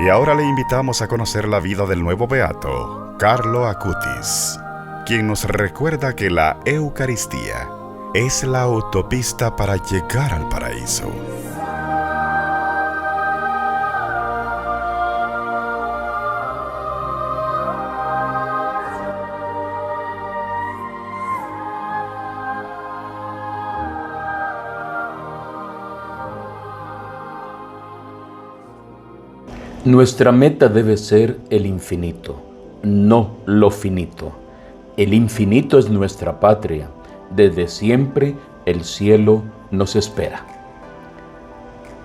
Y ahora le invitamos a conocer la vida del nuevo beato, Carlo Acutis, quien nos recuerda que la Eucaristía es la autopista para llegar al paraíso. Nuestra meta debe ser el infinito, no lo finito. El infinito es nuestra patria. Desde siempre el cielo nos espera.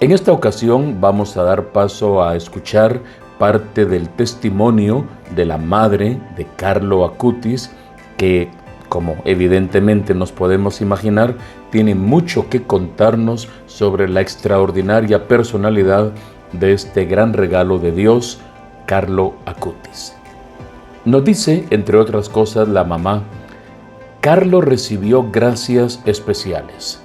En esta ocasión vamos a dar paso a escuchar parte del testimonio de la madre de Carlo Acutis, que, como evidentemente nos podemos imaginar, tiene mucho que contarnos sobre la extraordinaria personalidad de este gran regalo de Dios, Carlo Acutis. Nos dice, entre otras cosas, la mamá: Carlo recibió gracias especiales.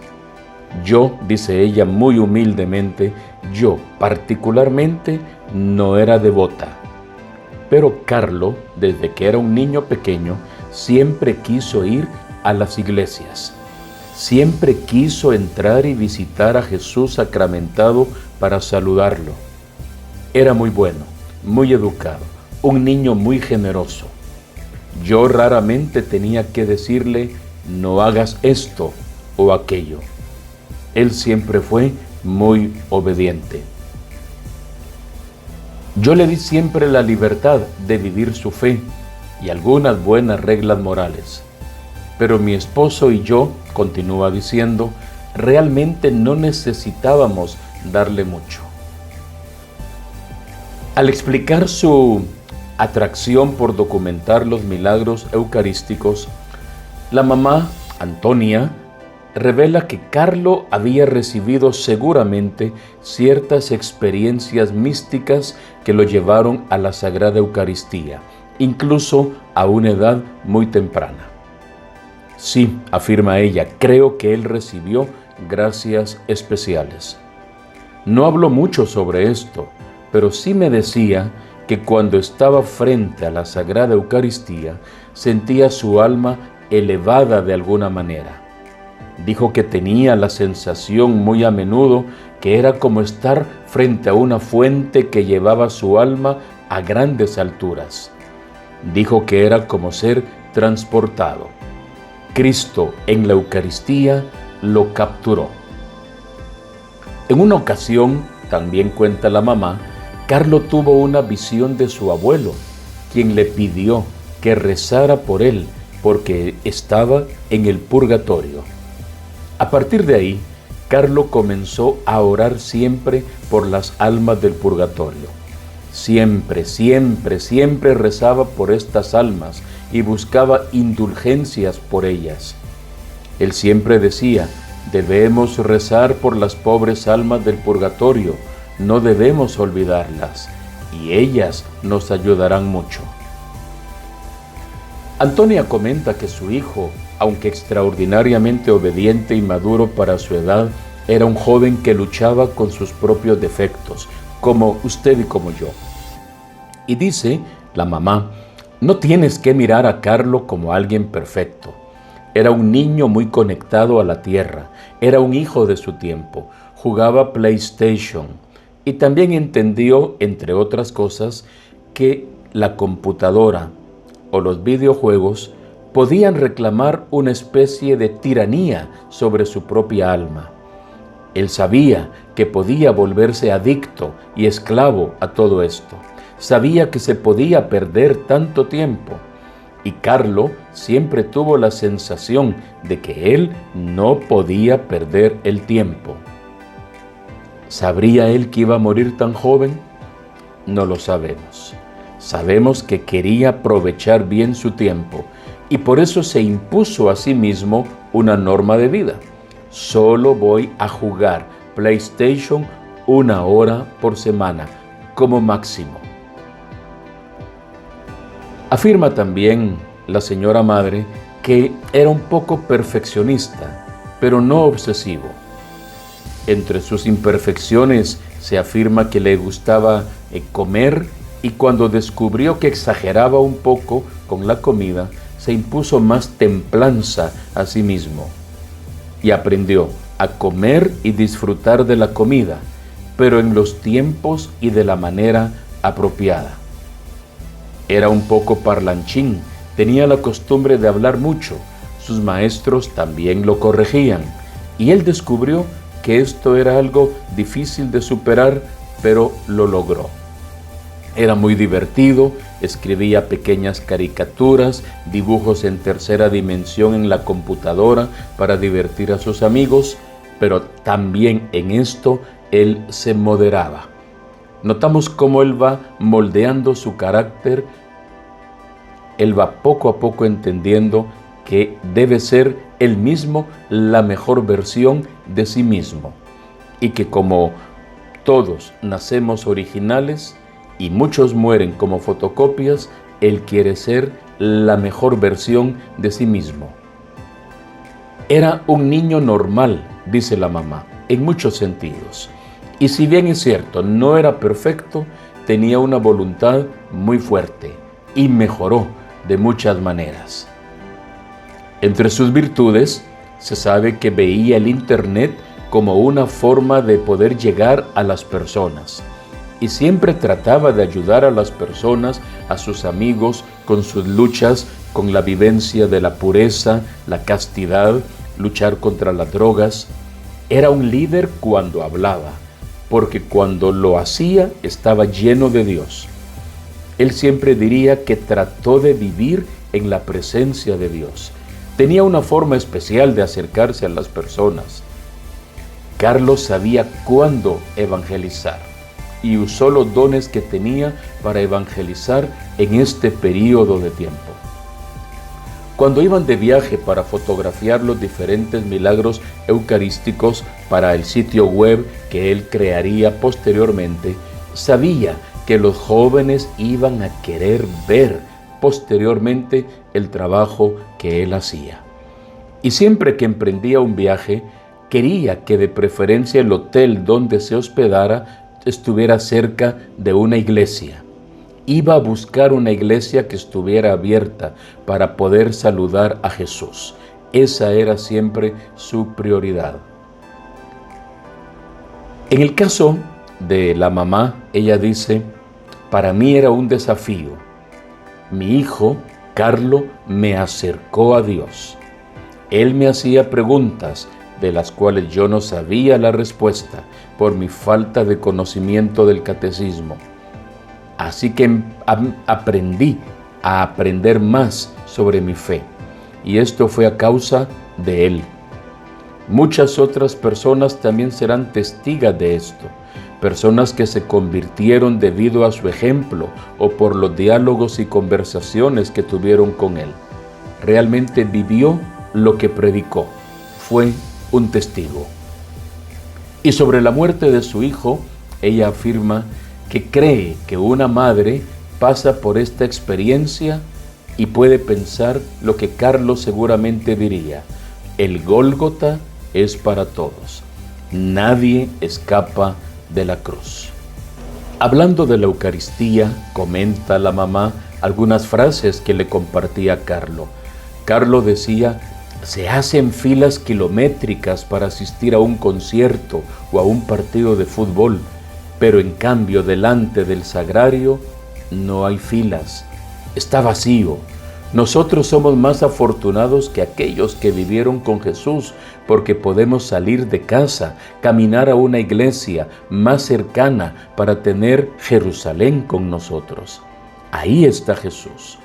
Yo, dice ella muy humildemente, yo particularmente no era devota, pero Carlo, desde que era un niño pequeño, siempre quiso ir a las iglesias. Siempre quiso entrar y visitar a Jesús sacramentado para saludarlo. Era muy bueno, muy educado, un niño muy generoso. Yo raramente tenía que decirle: no hagas esto o aquello. Él siempre fue muy obediente. Yo le di siempre la libertad de vivir su fe y algunas buenas reglas morales. Pero mi esposo y yo, continúa diciendo, realmente no necesitábamos darle mucho. Al explicar su atracción por documentar los milagros eucarísticos, la mamá, Antonia, revela que Carlo había recibido seguramente ciertas experiencias místicas que lo llevaron a la Sagrada Eucaristía, incluso a una edad muy temprana. Sí, afirma ella, creo que él recibió gracias especiales. No habló mucho sobre esto, pero sí me decía que cuando estaba frente a la Sagrada Eucaristía sentía su alma elevada de alguna manera. Dijo que tenía la sensación muy a menudo que era como estar frente a una fuente que llevaba su alma a grandes alturas. Dijo que era como ser transportado. Cristo en la Eucaristía lo capturó. En una ocasión, también cuenta la mamá, Carlo tuvo una visión de su abuelo, quien le pidió que rezara por él porque estaba en el purgatorio. A partir de ahí, Carlo comenzó a orar siempre por las almas del purgatorio. Siempre, siempre, siempre rezaba por estas almas y buscaba indulgencias por ellas. Él siempre decía: debemos rezar por las pobres almas del purgatorio, no debemos olvidarlas, y ellas nos ayudarán mucho. Antonia comenta que su hijo, aunque extraordinariamente obediente y maduro para su edad, era un joven que luchaba con sus propios defectos, como usted y como yo. Y dice la mamá: no tienes que mirar a Carlo como alguien perfecto. Era un niño muy conectado a la tierra, era un hijo de su tiempo, jugaba PlayStation y también entendió, entre otras cosas, que la computadora o los videojuegos podían reclamar una especie de tiranía sobre su propia alma. Él sabía que podía volverse adicto y esclavo a todo esto. Sabía que se podía perder tanto tiempo. Y Carlo siempre tuvo la sensación de que él no podía perder el tiempo. ¿Sabría él que iba a morir tan joven? No lo sabemos. Sabemos que quería aprovechar bien su tiempo y por eso se impuso a sí mismo una norma de vida. Solo voy a jugar PlayStation 1 hora por semana, como máximo. Afirma también la señora madre que era un poco perfeccionista, pero no obsesivo. Entre sus imperfecciones se afirma que le gustaba comer, y cuando descubrió que exageraba un poco con la comida, se impuso más templanza a sí mismo y aprendió a comer y disfrutar de la comida, pero en los tiempos y de la manera apropiada. Era un poco parlanchín, tenía la costumbre de hablar mucho, sus maestros también lo corregían, y él descubrió que esto era algo difícil de superar, pero lo logró. Era muy divertido, escribía pequeñas caricaturas, dibujos en tercera dimensión en la computadora para divertir a sus amigos, pero también en esto él se moderaba. Notamos cómo él va moldeando su carácter, él va poco a poco entendiendo que debe ser él mismo la mejor versión de sí mismo, y que como todos nacemos originales, y muchos mueren como fotocopias, él quiere ser la mejor versión de sí mismo. Era un niño normal, dice la mamá, en muchos sentidos. Y si bien es cierto, no era perfecto, tenía una voluntad muy fuerte y mejoró de muchas maneras. Entre sus virtudes, se sabe que veía el Internet como una forma de poder llegar a las personas. Y siempre trataba de ayudar a las personas, a sus amigos, con sus luchas, con la vivencia de la pureza, la castidad, luchar contra las drogas. Era un líder cuando hablaba, porque cuando lo hacía estaba lleno de Dios. Él siempre diría que trató de vivir en la presencia de Dios. Tenía una forma especial de acercarse a las personas. Carlos sabía cuándo evangelizar y usó los dones que tenía para evangelizar en este periodo de tiempo. Cuando iban de viaje para fotografiar los diferentes milagros eucarísticos para el sitio web que él crearía posteriormente, sabía que los jóvenes iban a querer ver posteriormente el trabajo que él hacía. Y siempre que emprendía un viaje, quería que de preferencia el hotel donde se hospedara estuviera cerca de una iglesia. Iba a buscar una iglesia que estuviera abierta para poder saludar a Jesús. Esa era siempre su prioridad. En el caso de la mamá, ella dice: para mí era un desafío. Mi hijo, Carlo, me acercó a Dios. Él me hacía preguntas de las cuales yo no sabía la respuesta por mi falta de conocimiento del catecismo. Así que aprendí a aprender más sobre mi fe, y esto fue a causa de él. Muchas otras personas también serán testigos de esto, personas que se convirtieron debido a su ejemplo o por los diálogos y conversaciones que tuvieron con él. Realmente vivió lo que predicó, fue un testigo. Y sobre la muerte de su hijo, ella afirma que cree que una madre pasa por esta experiencia y puede pensar lo que Carlos seguramente diría: el Gólgota es para todos, nadie escapa de la cruz. Hablando de la Eucaristía, comenta la mamá algunas frases que le compartía a Carlo. Carlo decía: se hacen filas kilométricas para asistir a un concierto o a un partido de fútbol, pero en cambio delante del sagrario no hay filas, está vacío. Nosotros somos más afortunados que aquellos que vivieron con Jesús, porque podemos salir de casa, caminar a una iglesia más cercana para tener Jerusalén con nosotros. Ahí está Jesús.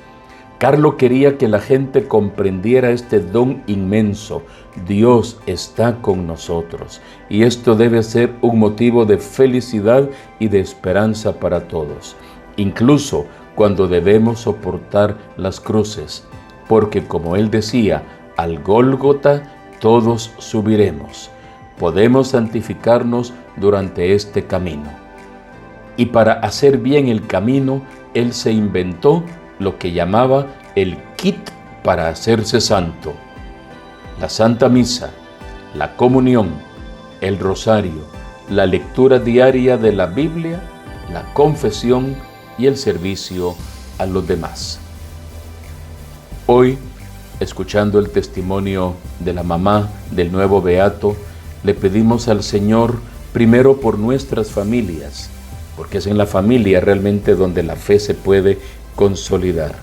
Carlo quería que la gente comprendiera este don inmenso. Dios está con nosotros, y esto debe ser un motivo de felicidad y de esperanza para todos, incluso cuando debemos soportar las cruces, porque como él decía, al Gólgota todos subiremos. Podemos santificarnos durante este camino. Y para hacer bien el camino, él se inventó lo que llamaba el kit para hacerse santo: la Santa Misa, la comunión, el rosario, la lectura diaria de la Biblia, la confesión y el servicio a los demás. Hoy, escuchando el testimonio de la mamá del nuevo beato, le pedimos al Señor primero por nuestras familias, porque es en la familia realmente donde la fe se puede consolidar.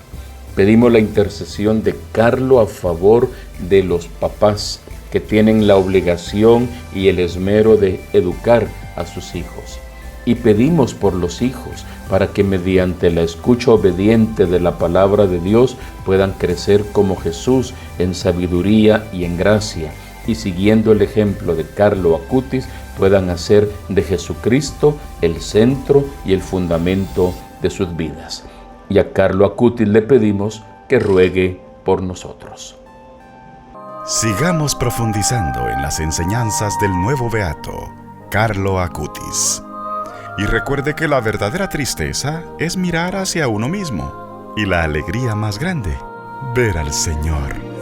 Pedimos la intercesión de Carlo a favor de los papás que tienen la obligación y el esmero de educar a sus hijos. Y pedimos por los hijos para que mediante la escucha obediente de la palabra de Dios puedan crecer como Jesús en sabiduría y en gracia, y siguiendo el ejemplo de Carlo Acutis puedan hacer de Jesucristo el centro y el fundamento de sus vidas. Y a Carlo Acutis le pedimos que ruegue por nosotros. Sigamos profundizando en las enseñanzas del nuevo beato, Carlo Acutis. Y recuerde que la verdadera tristeza es mirar hacia uno mismo, y la alegría más grande, ver al Señor